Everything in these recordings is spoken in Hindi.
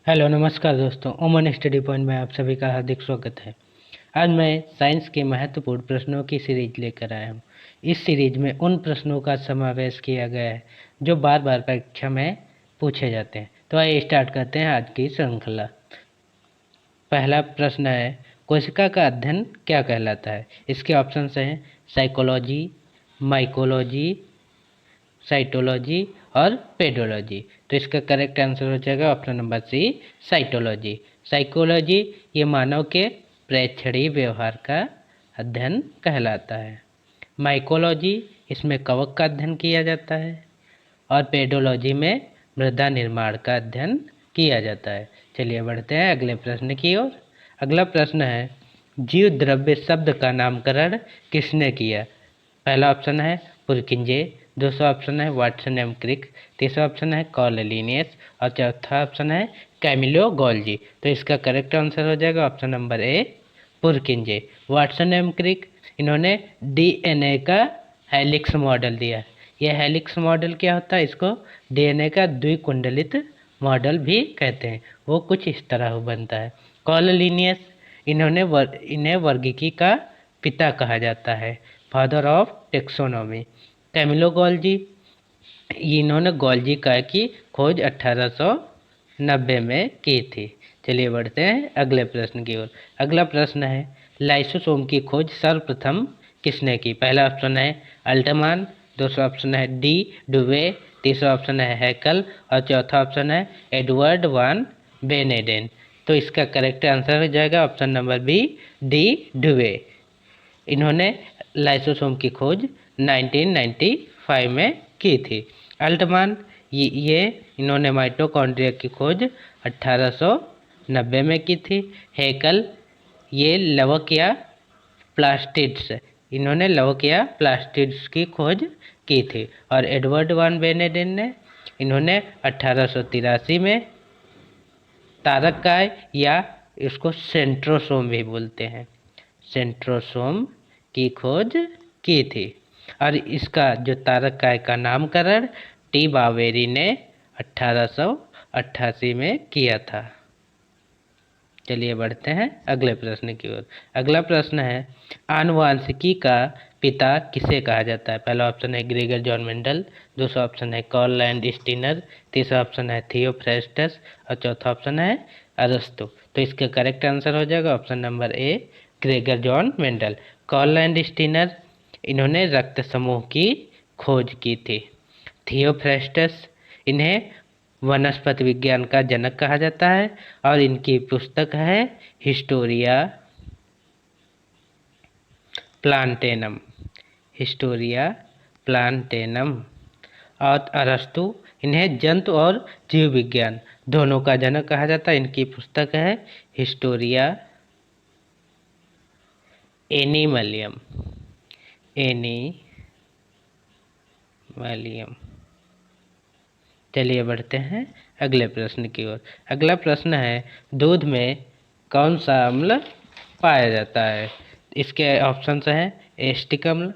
हेलो नमस्कार दोस्तों, ओमन स्टडी पॉइंट में आप सभी का हार्दिक स्वागत है। आज मैं साइंस के महत्वपूर्ण प्रश्नों की सीरीज लेकर आया हूँ। इस सीरीज में उन प्रश्नों का समावेश किया गया है जो बार बार परीक्षा में पूछे जाते हैं। तो आइए स्टार्ट करते हैं आज की श्रृंखला। पहला प्रश्न है, कोशिका का अध्ययन क्या कहलाता है? इसके ऑप्शन हैं साइकोलॉजी, माइकोलॉजी, साइटोलॉजी और पेडोलॉजी। तो इसका करेक्ट आंसर हो जाएगा option number C, cytology. Psychology ये मानव के प्रेक्षणीय व्यवहार का अध्ययन कहलाता है। माइकोलॉजी इसमें कवक का अध्ययन किया जाता है और पेडोलॉजी में मृदा निर्माण का अध्ययन किया जाता है। चलिए बढ़ते हैं अगले प्रश्न की ओर। अगला प्रश्न है, जीव द्रव्य शब्द का नामकरण किसने किया? पहला ऑप्शन है पुरकिंजे, दूसरा ऑप्शन है वाटसन एम क्रिक, तीसरा ऑप्शन है कार्ल लिनियस और चौथा ऑप्शन है कैमिलो गोल्जी। तो इसका करेक्ट आंसर हो जाएगा option number A, Purkinje. Watson and Crick इन्होंने डीएनए का हेलिक्स मॉडल दिया। यह हेलिक्स मॉडल क्या होता है? इसको डीएनए का द्विकुंडलित मॉडल भी कहते हैं। वो कुछ इस तरह बनता है। कार्ल लिनियस इन्हें वर्गीकी का पिता कहा जाता है, father of taxonomy. Camillo Golgi इन्होंने गोल्जी का की खोज 1890 में की थी। चलिए बढ़ते हैं अगले प्रश्न की ओर। अगला प्रश्न है, लाइसोसोम की खोज सर्वप्रथम किसने की? पहला ऑप्शन है अल्टमान, दूसरा ऑप्शन है डी डुवे, तीसरा ऑप्शन है हैकल और चौथा ऑप्शन है एडवर्ड वान बेनेडेन। तो इसका करेक्ट आंसर हो जाएगा ऑप्शन नंबर बी, डी डुवे। इन्होंने लाइसोसोम की खोज 1995 में की थी। अल्टमान ये इन्होंने माइटोकॉन्ड्रिया की खोज 1890 में की थी। हैकल ये लवक या प्लास्टिड्स इन्होंने लवक या प्लास्टिड्स की खोज की थी। और एडवर्ड वान बेनेडिन ने इन्होंने 1883 में तारककाय या इसको सेंट्रोसोम भी बोलते हैं, सेंट्रोसोम की खोज की थी। और इसका जो तारककाय का नामकरण टी बावेरी ने 1888 में किया था। चलिए बढ़ते हैं अगले प्रश्न की ओर। अगला प्रश्न है, आनुवांशिकी का पिता किसे कहा जाता है? पहला ऑप्शन है ग्रेगर जॉन मेंडल, दूसरा ऑप्शन है कार्ल लैंडस्टीनर, तीसरा ऑप्शन है थियोफ्रास्टस और चौथा ऑप्शन है अरस्तु। तो इसका करेक्ट आंसर हो जाएगा option number A, Gregor John Mendel. Karl Landsteiner इन्होंने रक्त समूह की खोज की थी। थियोफ्रास्टस इन्हें वनस्पति विज्ञान का जनक कहा जाता है और इनकी पुस्तक है हिस्टोरिया प्लांटेनम, हिस्टोरिया प्लांटेनम। और अरस्तु इन्हें जंतु और जीव विज्ञान दोनों का जनक कहा जाता है। इनकी पुस्तक है हिस्टोरिया एनिमलियम, एनिमलियम। चलिए बढ़ते हैं अगले प्रश्न की ओर। अगला प्रश्न है, दूध में कौन सा अम्ल पाया जाता है? इसके ऑप्शंस हैं एस्टिक अम्ल,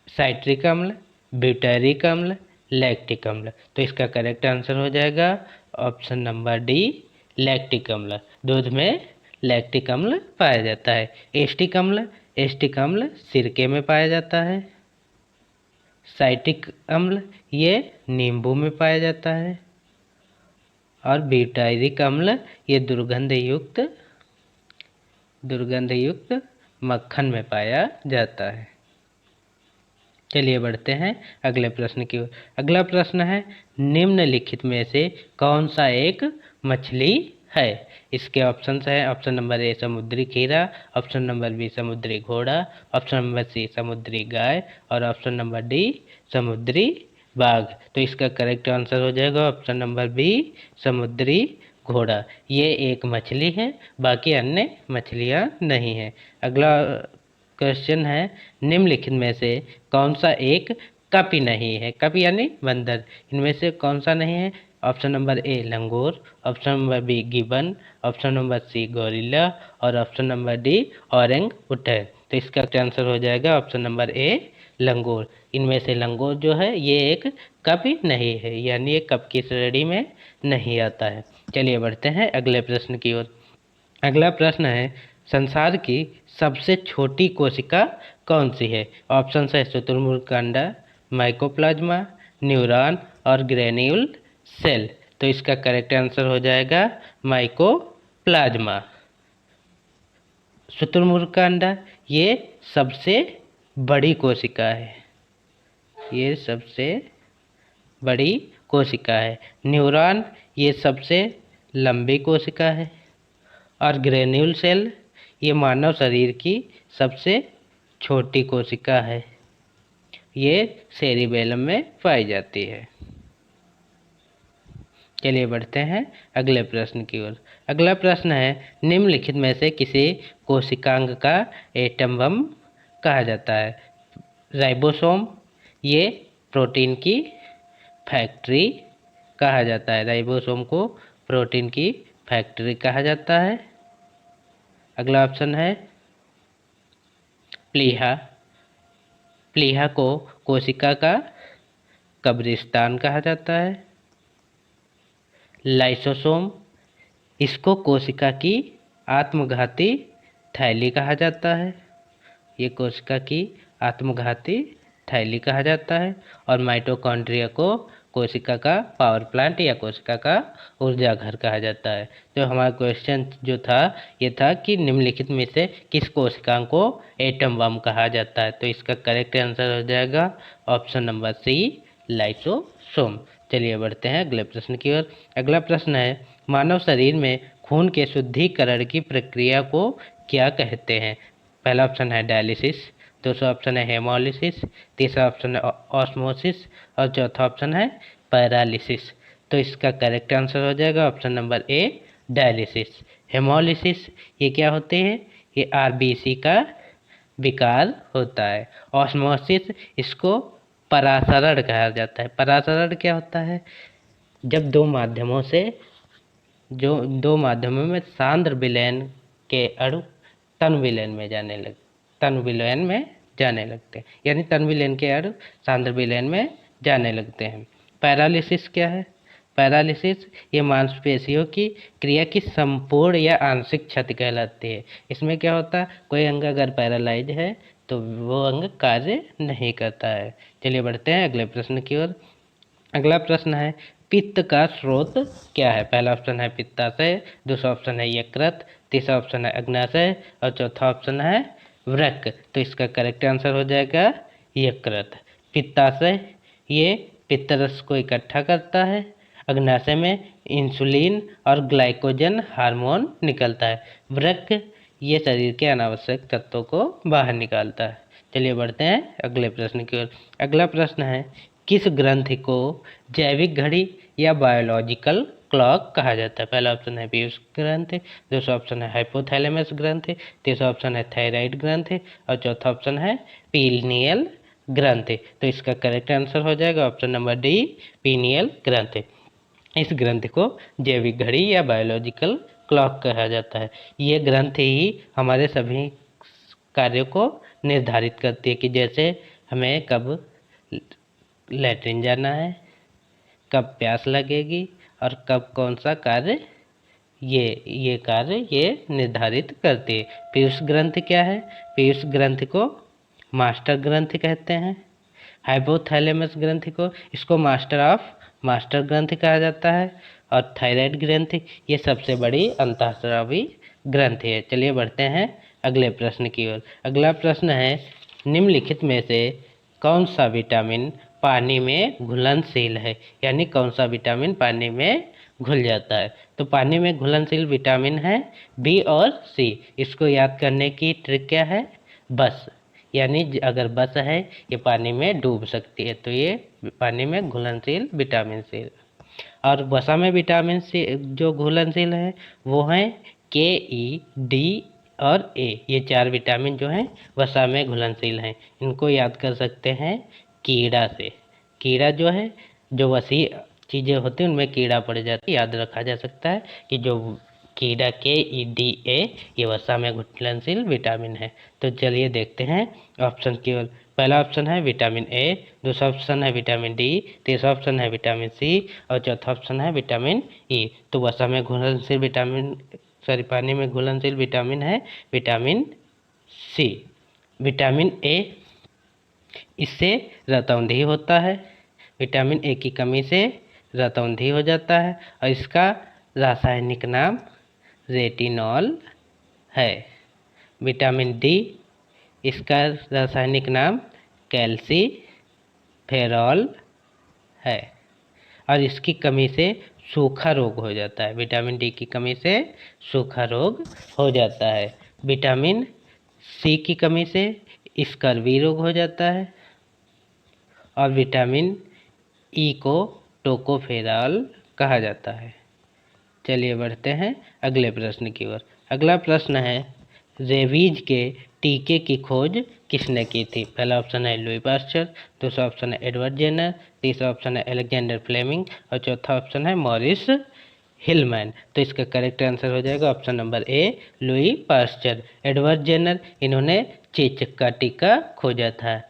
साइट्रिक अम्ल, ब्यूटेरिक अम्ल, लैक्टिक अम्ल। तो इसका करेक्ट आंसर हो जाएगा ऑप्शन नंबर डी, लैक्टिक अम्ल। दूध में लैक्टिक अम्ल पाया जाता है। एस्टिक अम्ल सिरके में पाया जाता है। साइट्रिक अम्ल ये नींबू में पाया जाता है और ब्यूटायरिक अम्ल ये दुर्गंध युक्त मक्खन में पाया जाता है। चलिए बढ़ते हैं अगले प्रश्न की ओर। अगला प्रश्न है, निम्नलिखित में से कौन सा एक मछली है? इसके ऑप्शन हैं ऑप्शन नंबर ए समुद्री खीरा, ऑप्शन नंबर बी समुद्री घोड़ा, ऑप्शन नंबर सी समुद्री गाय और ऑप्शन नंबर डी समुद्री बाघ। तो इसका करेक्ट आंसर हो जाएगा ऑप्शन नंबर बी, समुद्री घोड़ा। ये एक मछली है, बाकी अन्य मछलियाँ नहीं हैं। अगला क्वेश्चन है, निम्नलिखित में से कौन सा एक कपी नहीं है? कपी यानी बंदर। इनमें से कौन सा नहीं है? Option number A langur, option number B gibbon, option number C gorilla और option number D orangutan. तो इसका आंसर हो जाएगा ऑप्शन नंबर ए, लंगूर। इनमें से लंगूर जो है ये एक कप नहीं है, यानी ये कप की श्रेणी में नहीं आता है। चलिए बढ़ते हैं अगले प्रश्न की ओर। अगला प्रश्न है, संसार की सबसे छोटी कोशिका कौन सी है? ऑप्शन है शुतुरमुर्ग का अंडा, माइकोप्लाज्मा, न्यूरॉन और ग्रेन्यूल सेल। तो इसका करेक्ट आंसर हो जाएगा माइकोप्लाज्मा। शुतुरमुर्ग का अंडा ये सबसे बड़ी कोशिका है, ये सबसे बड़ी कोशिका है। न्यूरॉन ये सबसे लंबी कोशिका है और ग्रेन्यूल सेल ये मानव शरीर की सबसे छोटी कोशिका है, ये सेरिबेलम में पाई जाती है। चलिए बढ़ते हैं अगले प्रश्न की ओर। अगला प्रश्न है, निम्नलिखित में से किसी कोशिकांग का एटम बम कहा जाता है? राइबोसोम ये प्रोटीन की फैक्ट्री कहा जाता है, राइबोसोम को प्रोटीन की फैक्ट्री कहा जाता है। अगला ऑप्शन है प्लीहा, प्लीहा को कोशिका का कब्रिस्तान कहा जाता है। लाइसोसोम इसको कोशिका की आत्मघाती थैली कहा जाता है, ये कोशिका की आत्मघाती थैली कहा जाता है। और माइटोकॉन्ड्रिया को कोशिका का पावर प्लांट या कोशिका का ऊर्जा घर कहा जाता है। तो हमारा क्वेश्चन जो था ये था कि निम्नलिखित में से किस कोशिकांग को एटम बम कहा जाता है? तो इसका करेक्ट आंसर हो जाएगा ऑप्शन नंबर सी, लाइसोसोम। चलिए बढ़ते हैं अगले प्रश्न की ओर। अगला प्रश्न है, मानव शरीर में खून के शुद्धिकरण की प्रक्रिया को क्या कहते हैं? पहला ऑप्शन है डायलिसिस, दूसरा ऑप्शन है हेमोलिसिस, तीसरा ऑप्शन है ऑस्मोसिस और चौथा ऑप्शन है पैरालिसिस। तो इसका करेक्ट आंसर हो जाएगा ऑप्शन नंबर ए, डायलिसिस। हेमोलिसिस ये क्या होते हैं? ये आरबीसी का विकार होता है। ऑस्मोसिस इसको परासरण कहा जाता है। परासरण क्या होता है? जब दो माध्यमों में सांद्र विलयन के अणु तन विलयन में जाने लगते हैं, यानी तन विलयन के अणु सांद्र विलयन में जाने लगते हैं। पैरालिसिस क्या है? पैरालिसिस ये मांसपेशियों की क्रिया की संपूर्ण या आंशिक क्षति कहलाती है। इसमें क्या होता है, कोई अंग अगर पैरालाइज है तो वो अंग कार्य नहीं करता है। चलिए बढ़ते हैं अगले प्रश्न की ओर। अगला प्रश्न है, पित्त का स्रोत क्या है? पहला ऑप्शन है पित्ताशय, दूसरा ऑप्शन है यकृत, तीसरा ऑप्शन है अग्नाशय और चौथा ऑप्शन है वृक्क। तो इसका करेक्ट आंसर हो जाएगा यकृत। पित्ताशय ये पित्तरस को इकट्ठा करता है, अग्नाशय में इंसुलिन और ग्लाइकोजन हार्मोन निकलता है, वृक्क ये शरीर के अनावश्यक तत्वों को बाहर निकालता है। चलिए बढ़ते हैं अगले प्रश्न की ओर। अगला प्रश्न है, किस ग्रंथि को जैविक घड़ी या बायोलॉजिकल क्लॉक कहा जाता है? पहला ऑप्शन है पीयूष ग्रंथि, दूसरा ऑप्शन है हाइपोथैलेमस ग्रंथि, तीसरा ऑप्शन है थायराइड ग्रंथि और चौथा ऑप्शन है पीनियल ग्रंथि। तो इसका करेक्ट आंसर हो जाएगा ऑप्शन नंबर डी, पीनियल ग्रंथि। इस ग्रंथि को जैविक घड़ी या बायोलॉजिकल क्लॉक कहा जाता है। ये ग्रंथि ही हमारे सभी कार्यों को निर्धारित करती है कि जैसे हमें कब लैट्रिन जाना है, कब प्यास लगेगी और कब कौन सा कार्य, ये कार्य ये निर्धारित करती है। पीयूष ग्रंथि क्या है? पीयूष ग्रंथि को मास्टर ग्रंथि कहते हैं। हाइपोथैलेमस ग्रंथि को इसको मास्टर ग्रंथि कहा जाता है और थायराइड ग्रंथि ये सबसे बड़ी अंतःस्रावी ग्रंथि है। चलिए बढ़ते हैं अगले प्रश्न की ओर। अगला प्रश्न है, निम्नलिखित में से कौन सा विटामिन पानी में घुलनशील है? यानी कौन सा विटामिन पानी में घुल जाता है? तो पानी में घुलनशील विटामिन है बी और सी। इसको याद करने की ट्रिक क्या है? बस, यानी अगर बस है ये पानी में डूब सकती है, तो ये पानी में घुलनशील विटामिन सी। और वसा में विटामिन सी जो घुलनशील है वो हैं के, ई, डी और ए। ये चार विटामिन जो हैं वसा में घुलनशील हैं। इनको याद कर सकते हैं कीड़ा से। कीड़ा जो है, जो वसी चीज़ें होती हैं उनमें कीड़ा पड़ जाती है, याद रखा जा सकता है कि जो कीड़ा के, ई, डी, ए ये वसा में घुलनशील विटामिन है। तो चलिए देखते हैं ऑप्शन की ओर। पहला ऑप्शन है विटामिन ए, दूसरा ऑप्शन है विटामिन डी, तीसरा ऑप्शन है विटामिन सी और चौथा ऑप्शन है विटामिन ई। तो वसा में घुलनशील विटामिन पानी में घुलनशील विटामिन है विटामिन सी। विटामिन ए, इससे रतौंधी होता है। विटामिन ए की कमी से रतौंधी हो जाता है और इसका रासायनिक नाम रेटिनॉल है। विटामिन डी, इसका रासायनिक नाम कैल्सीफेरॉल है और इसकी कमी से सूखा रोग हो जाता है। विटामिन डी की कमी से सूखा रोग हो जाता है। विटामिन सी की कमी से स्कर्वी रोग हो जाता है और विटामिन ई को टोकोफेरॉल कहा जाता है। चलिए बढ़ते हैं अगले प्रश्न की ओर। अगला प्रश्न है, रेबीज के टीके की खोज किसने की थी? पहला ऑप्शन है लुई पास्चर, दूसरा ऑप्शन है एडवर्ड जेनर, तीसरा ऑप्शन है अलेक्जेंडर फ्लेमिंग और चौथा ऑप्शन है मॉरिस हिलमैन। तो इसका करेक्ट आंसर हो जाएगा option number A, Louis Pasteur. Edward Jenner, इन्होंने चेचक का टीका खोजा था।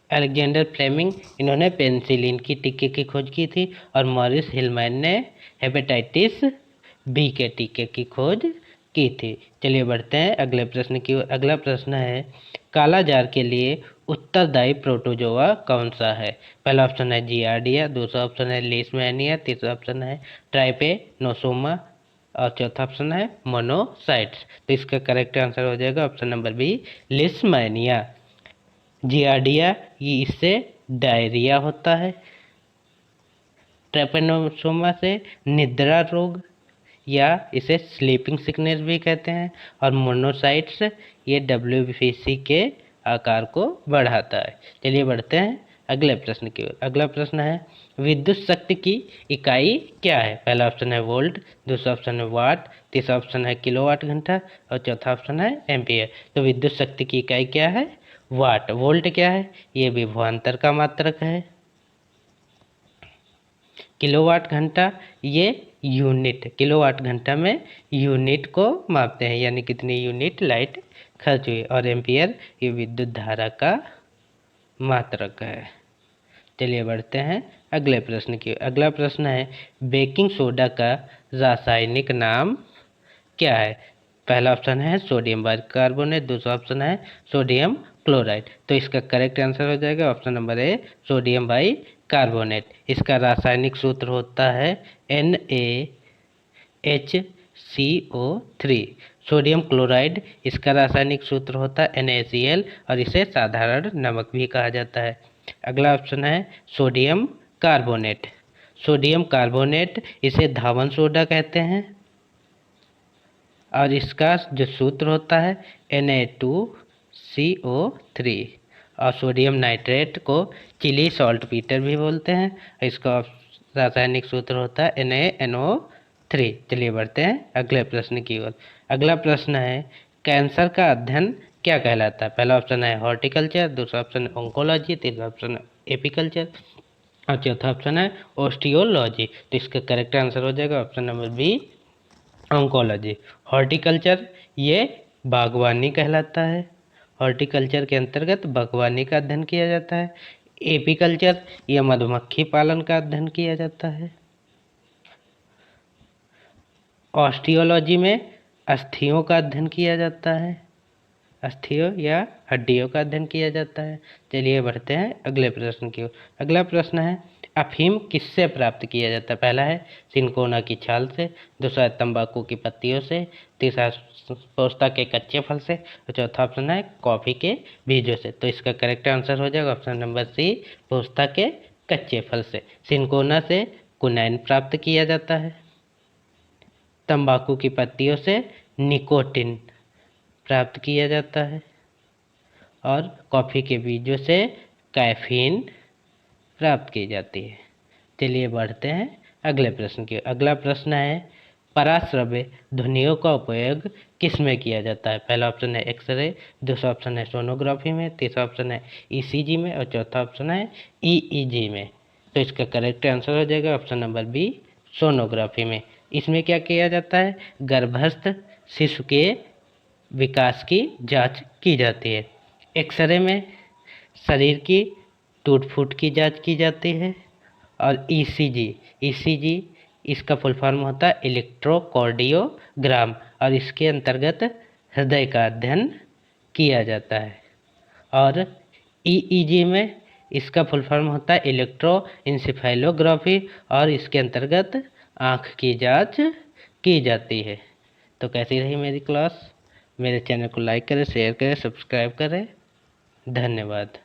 अलेक्जेंडर फ्लेमिंग, इन्होंने पेनिसिलिन की टीके की खोज की थी और मॉरिस हिलमैन ने हेपेटाइटिस बी के टीके की खोज की थी। चलिए बढ़ते हैं अगले प्रश्न की ओर। अगला प्रश्न है, कालाजार के लिए उत्तरदायी प्रोटोजोआ कौन सा है? पहला ऑप्शन है जियार्डिया, दूसरा ऑप्शन है लीशमैनिया, तीसरा ऑप्शन है ट्राइपेनोसोमा और चौथा ऑप्शन है मोनोसाइट्स। तो इसका करेक्ट आंसर हो जाएगा option number B, leishmania. Giardia, ये इससे डायरिया होता है। ट्रैपेनोसोमा से निद्रा रोग या इसे स्लीपिंग सिकनेस भी कहते हैं और मोनोसाइट्स, ये WBC के आकार को बढ़ाता है। चलिए बढ़ते हैं अगले प्रश्न की ओर। अगला प्रश्न है, विद्युत शक्ति की इकाई क्या है? पहला ऑप्शन है वोल्ट, दूसरा ऑप्शन है वाट, तीसरा ऑप्शन है किलोवाट घंटा और चौथा ऑप्शन है एम्पियर। तो विद्युत शक्ति की इकाई क्या है? वाट। वोल्ट क्या है? ये विभवांतर का मात्रक है। किलोवाट घंटा, ये यूनिट, किलोवाट घंटा में यूनिट को मापते हैं, यानी कितनी यूनिट लाइट खर्च हुई। और एम्पियर, ये विद्युत धारा का मात्रक है। चलिए बढ़ते हैं अगले प्रश्न की। अगला प्रश्न है, बेकिंग सोडा का रासायनिक नाम क्या है? पहला ऑप्शन है सोडियम बाइकार्बोनेट, दूसरा ऑप्शन है सोडियम क्लोराइड। तो इसका करेक्ट आंसर हो जाएगा ऑप्शन नंबर ए, सोडियम बाइकार्बोनेट। इसका रासायनिक सूत्र होता है NaHCO3। सोडियम क्लोराइड, इसका रासायनिक सूत्र होता है NaCl और इसे साधारण नमक भी कहा जाता है। अगला ऑप्शन है सोडियम कार्बोनेट। सोडियम कार्बोनेट, इसे धावन सोडा कहते हैं और इसका जो सूत्र होता है Na2CO3। और सोडियम नाइट्रेट को चिली सॉल्ट पीटर भी बोलते हैं। इसका रासायनिक सूत्र होता है NaNO3। चलिए बढ़ते हैं अगले प्रश्न की ओर। अगला प्रश्न है, कैंसर का अध्ययन क्या कहलाता है? पहला ऑप्शन है हॉर्टिकल्चर, दूसरा ऑप्शन है ऑन्कोलॉजी, तीसरा ऑप्शन है एपिकल्चर और चौथा ऑप्शन है ऑस्टियोलॉजी। तो इसका करेक्ट आंसर हो जाएगा option number B, oncology. Horticulture, ये बागवानी कहलाता है। हॉर्टिकल्चर के अंतर्गत बागवानी का अध्ययन किया जाता है। एपीकल्चर, यह मधुमक्खी पालन का अध्ययन किया जाता है। ऑस्टियोलॉजी में अस्थियों का अध्ययन किया जाता है। अस्थियों या हड्डियों का अध्ययन किया जाता है। चलिए बढ़ते हैं अगले प्रश्न की ओर। अगला प्रश्न है, अफीम किससे प्राप्त किया जाता है? पहला है सिनकोना की छाल से, दूसरा है तंबाकू की पत्तियों से, तीसरा पोस्ता के कच्चे फल से और चौथा ऑप्शन है कॉफ़ी के बीजों से। तो इसका करेक्ट आंसर हो जाएगा ऑप्शन नंबर सी, पोस्ता के कच्चे फल से। सिनकोना से कुनैन प्राप्त किया जाता है, तंबाकू की पत्तियों से निकोटिन प्राप्त किया जाता है और कॉफ़ी के बीजों से कैफीन प्राप्त की जाती है। चलिए बढ़ते हैं अगले प्रश्न की। अगला प्रश्न है, पराश्रव्य ध्वनियों का उपयोग किस में किया जाता है? पहला ऑप्शन है एक्सरे, दूसरा ऑप्शन है सोनोग्राफी में, तीसरा ऑप्शन है ECG में और चौथा ऑप्शन है EEG में। तो इसका करेक्ट आंसर हो जाएगा ऑप्शन नंबर बी, सोनोग्राफी में। इसमें क्या किया जाता है? गर्भस्थ शिशु के विकास की जांच की जाती है। एक्सरे में शरीर की टूट फूट की जांच की जाती है। और ईसीजी इसका फुल फॉर्म होता है इलेक्ट्रोकार्डियोग्राम, और इसके अंतर्गत हृदय का अध्ययन किया जाता है। और ईईजी में इसका फुल फॉर्म होता है इलेक्ट्रोइंसेफेलोग्राफी, और इसके अंतर्गत आँख की जांच की जाती है। तो कैसी रही मेरी क्लास? मेरे चैनल को लाइक करें, शेयर करें, सब्सक्राइब करें। धन्यवाद।